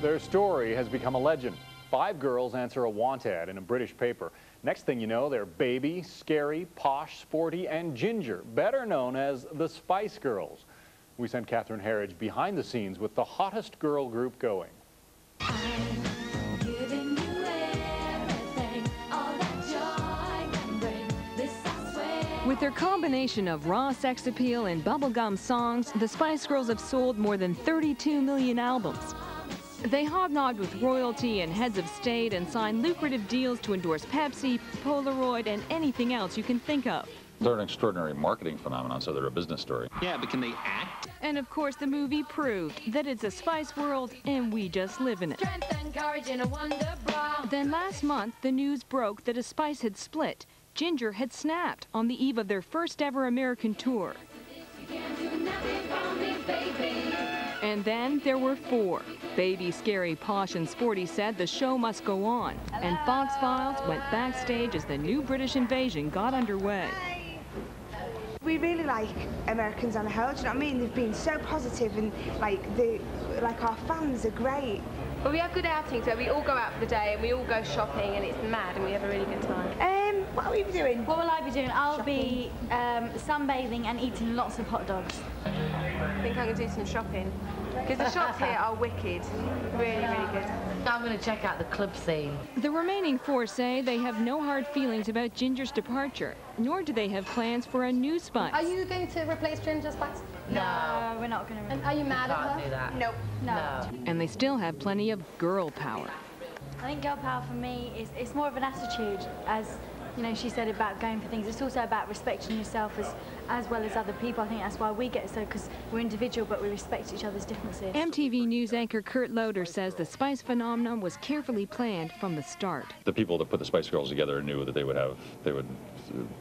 Their story has become a legend. 5 girls answer a want ad in a British paper. Next thing you know, they're Baby, Scary, Posh, Sporty, and Ginger, better known as the Spice Girls. We sent Catherine Herridge behind the scenes with the hottest girl group going. With their combination of raw sex appeal and bubblegum songs, the Spice Girls have sold more than 32 million albums. They hobnobbed with royalty and heads of state and signed lucrative deals to endorse Pepsi, Polaroid, and anything else you can think of. They're an extraordinary marketing phenomenon, so they're a business story. Yeah, but can they act? And of course, the movie proved that it's a spice world and we just live in it. Then last month, the news broke that a Spice had split. Ginger had snapped on the eve of their first ever American tour. And then there were 4. Baby, Scary, Posh, and Sporty said the show must go on. And Fox Files went backstage as the new British invasion got underway. We really like Americans on the whole, do you know what I mean? They've been so positive and like our fans are great. Well, we have good outings where we all go out for the day and we all go shopping and it's mad and we have a really good time. What will you be doing? What will I be doing? I'll be sunbathing and eating lots of hot dogs. I think I'm going to do some shopping. Because the shops here are wicked. Really, really good. I'm going to check out the club scene. The remaining 4 say they have no hard feelings about Ginger's departure, nor do they have plans for a new Spice. Are you going to replace Ginger Spice? No, we're not going to. And are you mad at her? Can't do that. Nope. No. And they still have plenty of girl power. I think girl power for me is it's more of an attitude, as you know, she said about going for things. It's also about respecting yourself as well as other people. I think that's why we get so, because we're individual, but we respect each other's differences. MTV News anchor LODER says the Spice phenomenon was carefully planned from the start. The people that put the Spice Girls together knew that they would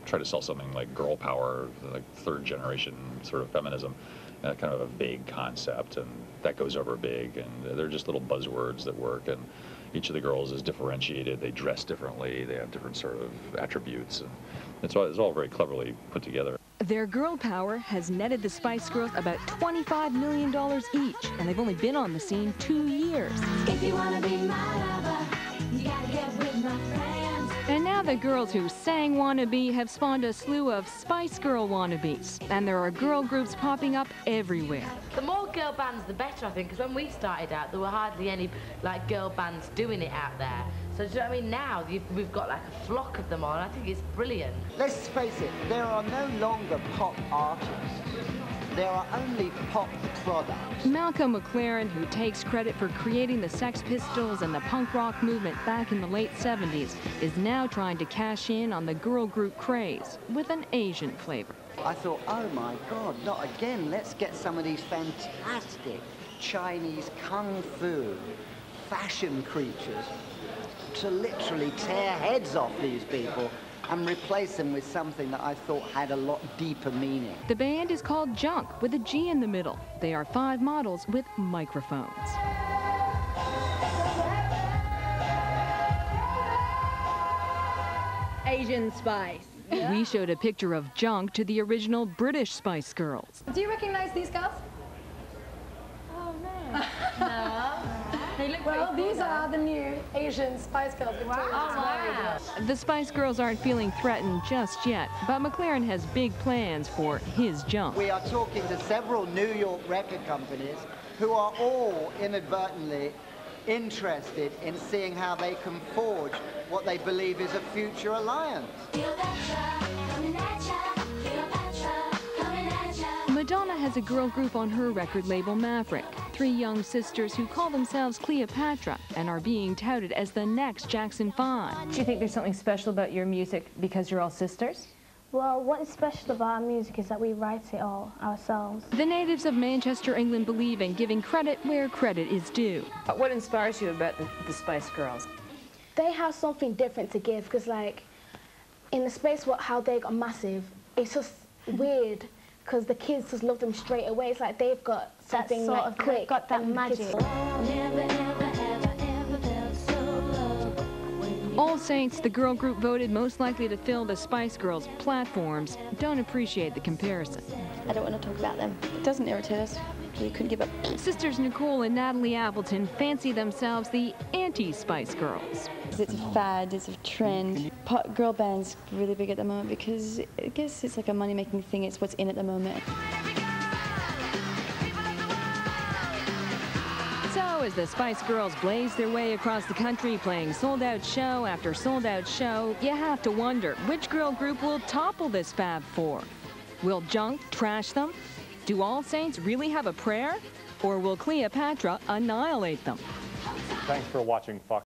try to sell something like girl power, like 3rd generation sort of feminism, kind of a vague concept, and that goes over big, and they're just little buzzwords that work, and each of the girls is differentiated, they dress differently, they have different sort of attributes, and it's all very cleverly put together. Their girl power has netted the Spice Girls about $25 million each, and they've only been on the scene 2 years. If you wanna be my lover, you gotta get with my friends. And now the girls who sang Wannabe have spawned a slew of Spice Girl wannabes, and there are girl groups popping up everywhere. The more girl bands, the better, I think, because when we started out, there were hardly any like girl bands doing it out there. So do you know what I mean? Now we've got like a flock of them on. I think it's brilliant. Let's face it, there are no longer pop artists. There are only pop products. Malcolm McLaren, who takes credit for creating the Sex Pistols and the punk rock movement back in the late 70s, is now trying to cash in on the girl group craze with an Asian flavor. I thought, oh my God, not again. Let's get some of these fantastic Chinese kung fu fashion creatures to literally tear heads off these people and replace them with something that I thought had a lot deeper meaning. The band is called Junk, with a G in the middle. They are 5 models with microphones. Asian Spice. Yeah. We showed a picture of Junk to the original British Spice Girls. Do you recognize these girls? Oh, no. No. They look well, pretty cool, these are the new Asian Spice Girls. Wow. The Spice Girls aren't feeling threatened just yet, but McLaren has big plans for his Junk. We are talking to several New York record companies who are all inadvertently interested in seeing how they can forge what they believe is a future alliance. Madonna has a girl group on her record label Maverick, 3 young sisters who call themselves Cleopatra and are being touted as the next Jackson 5. Do you think there's something special about your music because you're all sisters? Well, what is special about our music is that we write it all ourselves. The natives of Manchester, England believe in giving credit where credit is due. What inspires you about the Spice Girls? They have something different to give, because like in the Space how they got massive, it's just weird because the kids just love them straight away. It's like they've got something sort like of quick, got that magic. All Saints, the girl group voted most likely to fill the Spice Girls platforms, don't appreciate the comparison. I don't want to talk about them. It doesn't irritate us. really couldn't give up. Sisters Nicole and Natalie Appleton fancy themselves the anti-Spice Girls. It's a fad, it's a trend. Girl band's really big at the moment because I guess it's like a money-making thing. It's what's in at the moment. So as the Spice Girls blaze their way across the country playing sold-out show after sold-out show, you have to wonder which girl group will topple this Fab Four. Will junk trash them? Do All Saints really have a prayer? Or will Cleopatra annihilate them? Thanks for watching Fox.